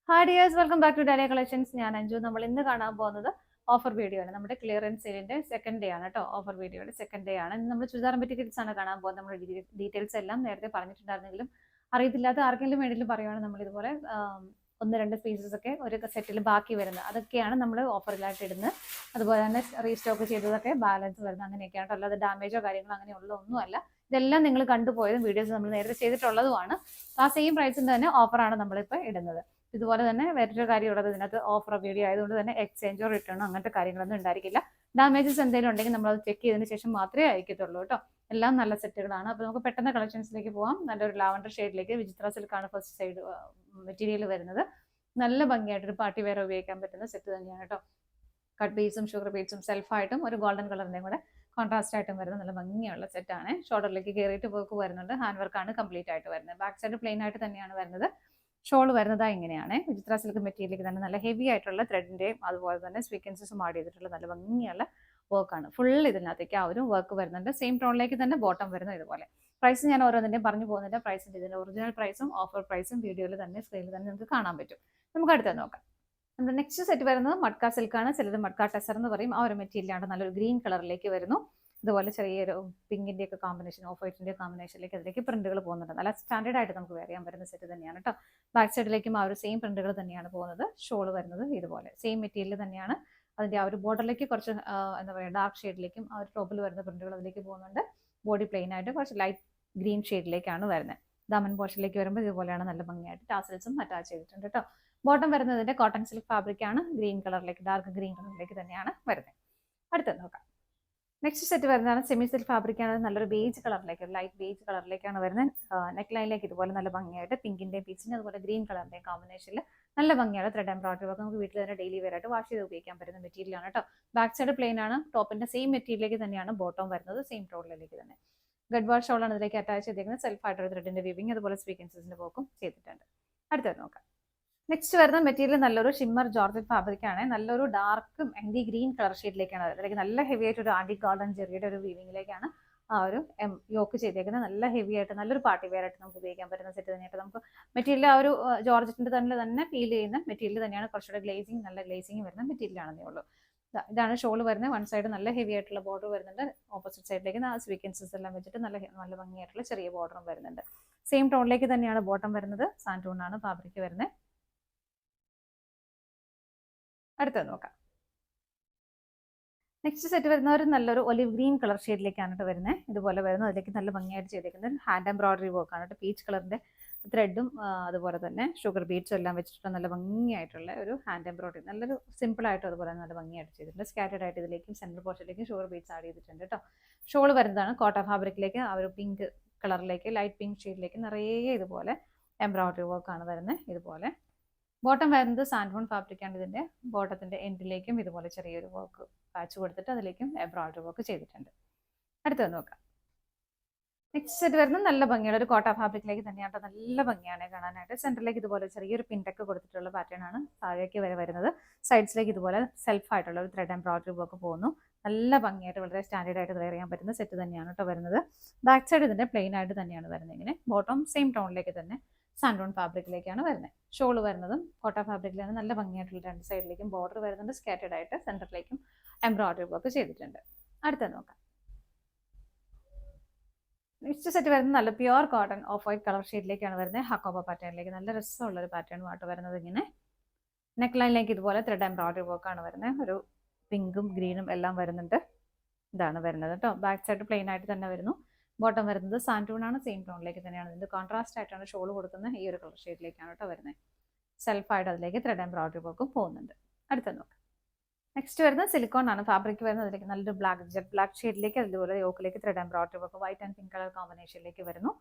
Hi dears, welcome back to Dahlia collections. ഞാൻ അഞ്ജു. നമ്മൾ ഇന്ന് കാണാൻ പോകുന്നത് ഓഫർ വീഡിയോ ആണ്. നമ്മുടെ ക്ലിയറൻസ് സെയിലിന്റെ സെക്കൻഡ് ഡേ ആണ് കേട്ടോ. ഓഫർ വീഡിയോയുടെ സെക്കൻഡ് ഡേ ആണ്. ഇന്ന് നമ്മൾ ചുരിദാർ മെറ്റീരിയൽസ് ആണ് കാണാൻ പോകുന്നത്. നമ്മുടെ ഡീറ്റെയിൽസ് എല്ലാം നേരത്തെ പറഞ്ഞിട്ടുണ്ടായിരുന്നെങ്കിലും അറിയത്തില്ലാത്ത ആർക്കെങ്കിലും വേണ്ടിയിട്ട് പറയുവാണ് നമ്മൾ ഇതുപോലെ ഒന്ന് രണ്ട് പീസസ് ഒക്കെ ഒരു സെറ്റിൽ ബാക്കി വരുന്നത്, അതൊക്കെയാണ് നമ്മൾ ഓഫറിലായിട്ട് ഇടുന്നത്. അതുപോലെ തന്നെ റീസ്റ്റോക്ക് ചെയ്തതൊക്കെ ബാലൻസ് വരുന്നത് അങ്ങനെയൊക്കെയാണ്. അല്ലാതെ ഡാമേജോ കാര്യങ്ങളോ അങ്ങനെയുള്ള ഒന്നുമല്ല. ഇതെല്ലാം നിങ്ങൾ കണ്ടുപോയതും വീഡിയോസ് നമ്മൾ നേരത്തെ ചെയ്തിട്ടുള്ളതുമാണ്. ആ സെയിം പ്രൈസിന് തന്നെ ഓഫറാണ് നമ്മളിപ്പോൾ ഇടുന്നത്. ഇതുപോലെ തന്നെ വേറൊരു കാര്യമുള്ളത്, ഇതിനകത്ത് ഓഫർ വീഡിയോ ആയതുകൊണ്ട് തന്നെ എക്സ്ചേഞ്ചോ റിട്ടേണോ അങ്ങനത്തെ കാര്യങ്ങളൊന്നും ഉണ്ടായിരിക്കില്ല. ഡാമേജസ് എന്തെങ്കിലും ഉണ്ടെങ്കിൽ നമ്മൾ അത് ചെക്ക് ചെയ്തതിന് ശേഷം മാത്രമേ അയക്കത്തുള്ളൂ കേട്ടോ. എല്ലാം നല്ല സെറ്റുകളാണ്. അപ്പോൾ നമുക്ക് പെട്ടെന്ന് കളക്ഷൻസിലേക്ക് പോകാം. നല്ലൊരു ലാവൻഡർ ഷെയ്ഡിലേക്ക് വിചിത്ര സിൽക്കാണ് ഫസ്റ്റ് സൈഡ് മെറ്റീരിയൽ വരുന്നത്. നല്ല ഭംഗിയായിട്ടൊരു പാർട്ടി വെയർ ഉപയോഗിക്കാൻ പറ്റുന്ന സെറ്റ് തന്നെയാണ് കേട്ടോ. കട്ട് ബീഡ്സും ഷുഗർ ബീഡ്സും സെൽഫായിട്ടും ഒരു ഗോൾഡൻ കളറിൻ്റെയും കൂടെ കോൺട്രാസ്റ്റ് ആയിട്ടും വരുന്ന നല്ല ഭംഗിയുള്ള സെറ്റാണ്. ഷോൾഡറിലേക്ക് കയറിയിട്ട് വർക്ക് വരുന്നുണ്ട്. ഹാൻഡ് വർക്കാണ് കംപ്ലീറ്റ് ആയിട്ട് വരുന്നത്. ബാക്ക് സൈഡ് പ്ലെയിൻ ആയിട്ട് തന്നെയാണ് വരുന്നത്. ഷോൾ വരുന്നത് ഇങ്ങനെയാണ്. വിചിത്ര സിൽക്ക് മെറ്റീരിയലിലേക്ക് തന്നെ നല്ല ഹെവി ആയിട്ടുള്ള ത്രെഡിന്റെയും അതുപോലെ തന്നെ സ്വീക്വൻസസും ആഡ് ചെയ്തിട്ടുള്ള നല്ല ഭംഗിയുള്ള വർക്കാണ്. ഫുൾ ഇതിനകത്തേക്ക് ആ ഒരു വർക്ക് വരുന്നുണ്ട്. സെയിം ടോണിലേക്ക് തന്നെ ബോട്ടം വരുന്നത് ഇതുപോലെ. പ്രൈസ് ഞാൻ ഓരോന്നിൻ്റെയും പറഞ്ഞു പോകുന്നില്ല. പ്രൈസിൻ്റെ ഇതിൻ്റെ ഒറിജിനൽ പ്രൈസും ഓഫർ പ്രൈസും വീഡിയോയിൽ തന്നെ സ്ക്രീനിൽ തന്നെ നിങ്ങൾക്ക് കാണാൻ പറ്റും. നമുക്ക് അടുത്തത് നോക്കാം. നമ്മുടെ നെക്സ്റ്റ് സെറ്റ് വരുന്നത് മഡ്ക സിൽക്കാണ്. ചിലത് മഡ്ക ടെസർ എന്ന് പറയും. ആ ഒരു മെറ്റീരിയലാണ്. നല്ലൊരു ഗ്രീൻ കളറിലേക്ക് വരുന്നു. ഇതുപോലെ ചെറിയൊരു പിങ്കിന്റെ ഒക്കെ കോമ്പിനേഷൻ, ഓഫ് വൈറ്റിന്റെ കോമ്പിനേഷനിലേക്ക് അതിലേക്ക് പ്രിന്റുകൾ പോകുന്നുണ്ട്. നല്ല സ്റ്റാൻഡേർഡ് ആയിട്ട് നമുക്ക് വെയർ ചെയ്യാൻ പറ്റുന്ന സെറ്റ് തന്നെയാണ് കേട്ടോ. ബാക്ക് സൈഡിലേക്കും ആ ഒരു സെയിം പ്രിന്റുകൾ തന്നെയാണ് പോകുന്നത്. ഷോൾ വരുന്നത് ഇതുപോലെ സെയിം മെറ്റീരിയൽ തന്നെയാണ്. അതിന്റെ ആ ഒരു ബോർഡറിലേക്ക് കുറച്ച് എന്താ പറയുക ഡാർക്ക് ഷെയ്ഡിലേക്കും ആ ഒരു ടോപ്പിൽ വരുന്ന പ്രിന്റുകൾ അതിലേക്ക് പോകുന്നുണ്ട്. ബോഡി പ്ലെയിൻ ആയിട്ട് കുറച്ച് ലൈറ്റ് ഗ്രീൻ ഷെയ്ഡിലേക്കാണ് വരുന്നത്. ദമൻ പോർഷനിലേക്ക് വരുമ്പോൾ ഇതുപോലെയാണ് നല്ല ഭംഗിയായിട്ട് ടാസൽസും അറ്റാച്ച് ചെയ്തിട്ടുണ്ട് കേട്ടോ. ബോട്ടം വരുന്നതിന്റെ കോട്ടൺ സിൽക്ക് ഫാബ്രിക് ആണ്. ഗ്രീൻ കളറിലേക്ക്, ഡാർക്ക് ഗ്രീൻ കളറിലേക്ക് തന്നെയാണ് വരുന്നത്. അടുത്തത് നോക്കാം. നെക്സ്റ്റ് സെറ്റ് വരുന്നതാണ് സെമി സിൽക്ക് ഫാബ്രിക് ആണ്. നല്ലൊരു ബേജ് കളറിലേക്ക്, ലൈറ്റ് ബേജ് കളറിലേക്കാണ് വരുന്നത്. നെക്ക് ലൈനിലേക്ക് ഇതുപോലെ നല്ല ഭംഗിയായിട്ട് പിങ്കിന്റെയും പീച്ചിന്റെ അതുപോലെ ഗ്രീൻ കളറിന്റെയും കോമ്പിനേഷനിൽ നല്ല ഭംഗിയാണ്. ത്രെഡ് എംബ്രോയിഡറി വർക്ക് നമുക്ക് വീട്ടിൽ തന്നെ ഡെയിലി വെയർ ആയിട്ട് വാഷ് ചെയ്ത് ഉപയോഗിക്കാൻ പറ്റുന്ന മെറ്റീരിയൽ ആണ് കേട്ടോ. ബാക്ക് സൈഡ് പ്ലെയിൻ ആണ്. ടോപ്പിന്റെ സെയിം മെറ്റീരിയലിലേക്ക് തന്നെയാണ് ബോട്ടം വരുന്നത്. സെയിം ടോളിലേക്ക് തന്നെ ഗഡ് വാഷ് ഷോളാണ് ഇതിലേക്ക് അറ്റാച്ച് ചെയ്തിരിക്കുന്നത്. സെൽഫായിട്ടൊരു ത്രെഡിന്റെ വീവിങ് അതുപോലെ സ്വീക്വൻസസിന്റെ വർക്കും ചെയ്തിട്ടുണ്ട്. അടുത്തത് നോക്കാം. നെക്സ്റ്റ് വരുന്ന മെറ്റീരിയൽ നല്ലൊരു ഷിമ്മർ ജോർജറ്റ് ഫാബ്രിക് ആണ്. നല്ലൊരു ഡാർക്ക് ആൻറ്റി ഗ്രീൻ കളർ ഷെയ്ഡിലേക്കാണ്. അതിലേക്ക് നല്ല ഹെവി ആയിട്ട് ഒരു ആൻറ്റി ഗോൾഡൻ ജെറിയുടെ ഒരു വീവിങ്ങിലേക്കാണ് ആ ഒരു യോക്ക് ചെയ്തേക്കുന്നത്. നല്ല ഹെവി ആയിട്ട് നല്ലൊരു പാർട്ടി വെയർ ആയിട്ട് നമുക്ക് ഉപയോഗിക്കാൻ പറ്റുന്ന സെറ്റ് തന്നെയായിട്ട് നമുക്ക് മെറ്റീരിയൽ ആ ഒരു ജോർജറ്റിന്റെ തന്നെ ഫീൽ ചെയ്യുന്ന മെറ്റീരിയൽ തന്നെയാണ്. കുറച്ചുകൂടെ ഗ്ലേസിങ്, നല്ല ഗ്ലേസിങ് വരുന്ന മെറ്റീരിയൽ ആണെന്നേ ഉള്ളൂ. ഇതാണ് ഷോൾ വരുന്നത്. വൺ സൈഡ് നല്ല ഹെവി ആയിട്ടുള്ള ബോർഡർ വരുന്നുണ്ട്. ഓപ്പോസിറ്റ് സൈഡിലേക്ക് ആ സ്വീക്വൻസസ് എല്ലാം വെച്ചിട്ട് നല്ല ഭംഗിയായിട്ടുള്ള ചെറിയ ബോർഡറും വരുന്നുണ്ട്. സെയിം ടോണിലേക്ക് തന്നെയാണ് ബോട്ടം വരുന്നത്. സാൻഡൂൺ ആണ് ഫാബ്രിക് വരുന്നത്. അടുത്തത് നോക്കാം. നെക്സ്റ്റ് സെറ്റ് വരുന്ന ഒരു നല്ലൊരു ഒലിവ് ഗ്രീൻ കളർ ഷെയ്ഡിലേക്കാണ് വരുന്നത്. ഇതുപോലെ വരുന്നത്. അതിലേക്ക് നല്ല ഭംഗിയായിട്ട് ചെയ്തേക്കുന്നത് ഹാൻഡ് എംബ്രോയിഡറി വർക്കാണ് കേട്ടോ. പീച്ച് കളറിന്റെ ത്രെഡും അതുപോലെ തന്നെ ഷുഗർ ബീഡ്സും എല്ലാം വെച്ചിട്ട് നല്ല ഭംഗിയായിട്ടുള്ള ഒരു ഹാൻഡ് എംബ്രോയിഡറി, നല്ലൊരു സിമ്പിൾ ആയിട്ട് അതുപോലെ നല്ല ഭംഗിയായിട്ട് ചെയ്തിട്ടുണ്ട്. സ്കാറ്റേഡ് ആയിട്ട് ഇതിലേക്കും സെൻട്രൽ പോർഷനിലേക്കും ഷുഗർ ബീഡ്സ് ആഡ് ചെയ്തിട്ടുണ്ട് കേട്ടോ. ഷോൾ വരുന്നതാണ് കോട്ടൺ ഫാബ്രിക്കിലേക്ക് ആ ഒരു പിങ്ക് കളറിലേക്ക്, ലൈറ്റ് പിങ്ക് ഷെയ്ഡിലേക്ക് നിറയെ ഇതുപോലെ എംബ്രോയിഡറി വർക്കാണ് വരുന്നത്. ഇതുപോലെ ബോട്ടം വരുന്നത് സാൻഡൂൺ ഫാബ്രിക് ആണ്. ഇതിന്റെ ബോട്ടത്തിന്റെ എൻഡിലേക്കും ഇതുപോലെ ചെറിയൊരു വർക്ക് പാച്ച് കൊടുത്തിട്ട് അതിലേക്കും എംബ്രോയിഡറി വർക്ക് ചെയ്തിട്ടുണ്ട്. അടുത്തത് നോക്കാം. നെക്സ്റ്റ് സെറ്റ് വരുന്നത് നല്ല ഭംഗിയുള്ള ഒരു കോട്ടൺ ഫാബ്രിക്കിലേക്ക് തന്നെയാണ്. നല്ല ഭംഗിയാണ് കാണാനായിട്ട്. സെന്ററിലേക്ക് ഇതുപോലെ ചെറിയൊരു പിൻടെക്ക് കൊടുത്തിട്ടുള്ള പാറ്റേൺ ആണ് താഴേക്ക് വരെ വരുന്നത്. സൈഡ്സിലേക്ക് ഇതുപോലെ സെൽഫ് ആയിട്ടുള്ള ഒരു ത്രെഡ് എംബ്രോയിഡറി വർക്ക് പോകുന്നു. നല്ല ഭംഗിയായിട്ട് വളരെ സ്റ്റാൻഡേർഡ് ആയിട്ട് വെയർ ചെയ്യാൻ പറ്റുന്ന സെറ്റ് തന്നെയാണ് കേട്ടോ വരുന്നത്. ബാക്ക് സൈഡ് ഇതിന്റെ പ്ലെയിൻ ആയിട്ട് തന്നെയാണ് വരുന്നത്. ഇങ്ങനെ ബോട്ടം സെയിം ടോണിലേക്ക് തന്നെ സാൻഡൂൺ ഫാബ്രിക്കിലേക്കാണ് വരുന്നത്. ഷോൾ വരുന്നതും കോട്ടൺ ഫാബ്രിക്കിലാണ്. നല്ല ഭംഗിയായിട്ടുള്ള രണ്ട് സൈഡിലേക്കും ബോർഡർ വരുന്നുണ്ട്. സ്കാറ്റേഡ് ആയിട്ട് സെന്ററിലേക്കും എംബ്രോയിഡറി വർക്ക് ചെയ്തിട്ടുണ്ട്. അടുത്തത് നോക്കാം. നെക്സ്റ്റ് സെറ്റ് വരുന്നത് നല്ല pure cotton off white colour ഷെയ്ഡിലേക്കാണ് വരുന്നത്. ഹക്കോബ പാറ്റേണിലേക്ക് നല്ല രസമുള്ള ഒരു പാറ്റേണുമായിട്ട് വരുന്നത്. ഇങ്ങനെ നെക്ക് ലൈനിലേക്ക് ഇതുപോലെ ത്രെഡ് എംബ്രോയിഡറി വർക്കാണ് വരുന്നത്. ഒരു പിങ്കും ഗ്രീനും എല്ലാം വരുന്നുണ്ട്. ഇതാണ് വരുന്നത് കേട്ടോ. ബാക്ക് സൈഡ് പ്ലെയിൻ ആയിട്ട് തന്നെ വരുന്നു. ബോട്ടം വരുന്നത് സാൻഡൂൺ ആണ്. സെയിം ടോണിലേക്ക് തന്നെയാണ്. ഇതിന്റെ കോൺട്രാസ്റ്റ് ആയിട്ടാണ് ഷോൾ കൊടുക്കുന്നത്. ഈ ഒരു കളർ ഷെയ്ഡിലേക്കാണ് കേട്ടോ വരുന്നത്. സെൽഫായിട്ട് അതിലേക്ക് ത്രെഡ് എംബ്രോയിഡറി വർക്കും പോകുന്നുണ്ട്. അടുത്ത നോക്കാം. നെക്സ്റ്റ് വരുന്നത് സിലിക്കോൺ ആണ് ഫാബ്രിക് വരുന്നത്. അതിലേക്ക് നല്ലൊരു ജെറ്റ് ബ്ലാക്ക് ഷെയ്ഡിലേക്ക് അതുപോലെ യോക്കിലേക്ക് thread embroidery work white and pink colour കോമ്പിനേഷനിലേക്ക് വരുന്നു.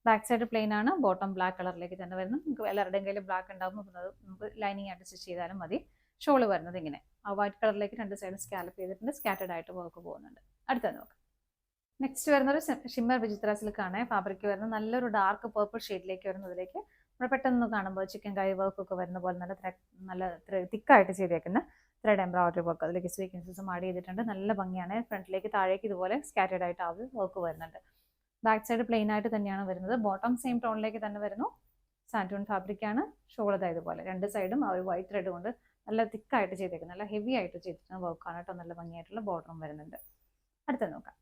ബാക്ക് സൈഡ് പ്ലെയിൻ ആണ്. ബോട്ടം ബ്ലാക്ക് കളറിലേക്ക് തന്നെ വരുന്നു. നമുക്ക് എല്ലാവരുടെയും കയ്യിൽ ബ്ലാക്ക് ഉണ്ടാകുമ്പോൾ അത് നമുക്ക് ലൈനിങ് ആയിട്ട് സ്റ്റിച്ച് ചെയ്താലും മതി. ഷോൾ വരുന്നത് ഇങ്ങനെ ആ വൈറ്റ് കളറിലേക്ക് രണ്ട് സൈഡും സ്കാലപ്പ് ചെയ്തിട്ടുണ്ട്. സ്കാറ്റേഡ് ആയിട്ട് വർക്ക് പോകുന്നുണ്ട്. അടുത്തത് നോക്കാം. നെക്സ്റ്റ് വരുന്നൊരു ഷിമ്മർ വിചിത്ര സിൽക്കാണ് ഫാബ്രിക് വരുന്നത്. നല്ലൊരു ഡാർക്ക് പേർപ്പിൾ ഷെയ്ഡിലേക്ക് വരുന്നതിലേക്ക് നമ്മൾ പെട്ടെന്ന് കാണുമ്പോൾ ചിക്കൻ കറി വർക്കൊക്കെ വരുന്ന പോലെ നല്ല തിക്കായിട്ട് ചെയ്തേക്കുന്ന ത്രെഡ് എംബ്രോയിഡറി വർക്ക് അതിലേക്ക് സ്വീക്വൻസസും ആഡ് ചെയ്തിട്ടുണ്ട്. നല്ല ഭംഗിയാണ്. ഫ്രണ്ടിലേക്ക് താഴേക്ക് ഇതുപോലെ സ്കാറ്റേഡ് ആയിട്ട് ആ വർക്ക് വരുന്നുണ്ട്. ബാക്ക് സൈഡ് പ്ലെയിൻ ആയിട്ട് തന്നെയാണ് വരുന്നത്. ബോട്ടം സെയിം ടോണിലേക്ക് തന്നെ വരുന്നു. സാൻറ്റൂൺ ഫാബ്രിക്കാണ്. ഷോൾ ഇതുപോലെ 2 സൈഡും ആ ഒരു വൈറ്റ് ത്രെഡ് കൊണ്ട് നല്ല തിക്കായിട്ട് ചെയ്തേക്കുന്നത്, നല്ല ഹെവി ആയിട്ട് ചെയ്തിരിക്കുന്ന വർക്കാണ് കേട്ടോ. നല്ല ഭംഗിയായിട്ടുള്ള ബോർഡറും വരുന്നുണ്ട്. അടുത്ത നോക്കാം.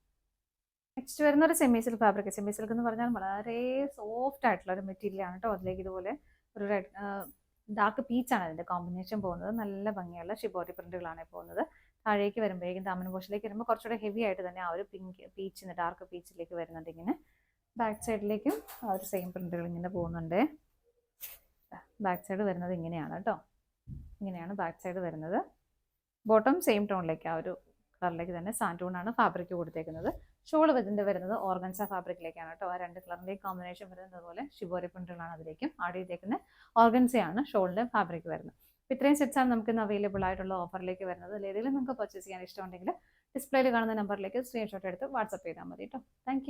നെക്സ്റ്റ് വരുന്ന ഒരു semi silk fabric. Semi silk എന്ന് പറഞ്ഞാൽ വളരെ സോഫ്റ്റ് ആയിട്ടുള്ള ഒരു മെറ്റീരിയൽ ആണ് കേട്ടോ. അതിലേക്ക് ഇതുപോലെ ഒരു റെഡ് ഡാർക്ക് പീച്ചാണ് അതിൻ്റെ കോമ്പിനേഷൻ പോകുന്നത്. നല്ല ഭംഗിയുള്ള ഷിബോരി പ്രിന്റുകളാണ് പോകുന്നത്. താഴേക്ക് വരുമ്പോഴേക്കും ദാമൻ പോർഷനിലേക്ക് വരുമ്പോൾ കുറച്ചുകൂടെ ഹെവി ആയിട്ട് തന്നെ ആ ഒരു പിങ്ക് പീച്ചിന് ഡാർക്ക് പീച്ചിലേക്ക് വരുന്നുണ്ട്. ഇങ്ങനെ ബാക്ക് സൈഡിലേക്കും ആ ഒരു സെയിം പ്രിന്റുകൾ ഇങ്ങനെ പോകുന്നുണ്ട്. ബാക്ക് സൈഡ് വരുന്നത് ഇങ്ങനെയാണ് കേട്ടോ. ഇങ്ങനെയാണ് ബാക്ക് സൈഡ് വരുന്നത്. ബോട്ടം സെയിം ടോണിലേക്ക് ആ ഒരു കളറിലേക്ക് തന്നെ സാൻറ്റൂണാണ് ഫാബ്രിക് കൊടുത്തേക്കുന്നത്. ഷോൾ വരുന്നത് ഓർഗൻസ ഫാബ്രിക്കിലേക്കാണ് കേട്ടോ. ആ 2 കളറിൻ്റെയും കോമ്പിനേഷൻ വരുന്നത് പോലെ ഷിബോരി പ്രിന്റുകളാണ് അതിലേക്കും ആഡ് ചെയ്തേക്കുന്നത്. ഓർഗൻസയാണ് ഷോളിൻ്റെ ഫാബ്രിക് വരുന്നത്. അപ്പോൾ ഇത്രയും സെറ്റ്സാണ് നമുക്ക് ഇന്ന് അവൈലബിൾ ആയിട്ടുള്ള ഓഫറിലേക്ക് വരുന്നത്. ഏതെങ്കിലും നിങ്ങൾക്ക് പർച്ചേസ് ചെയ്യാൻ ഇഷ്ടമുണ്ടെങ്കിൽ ഡിസ്പ്ലേയിൽ കാണുന്ന നമ്പറിലേക്ക് സ്ക്രീൻഷോട്ട് എടുത്ത് വാട്സപ്പ് ചെയ്താൽ മതി കേട്ടോ. താങ്ക്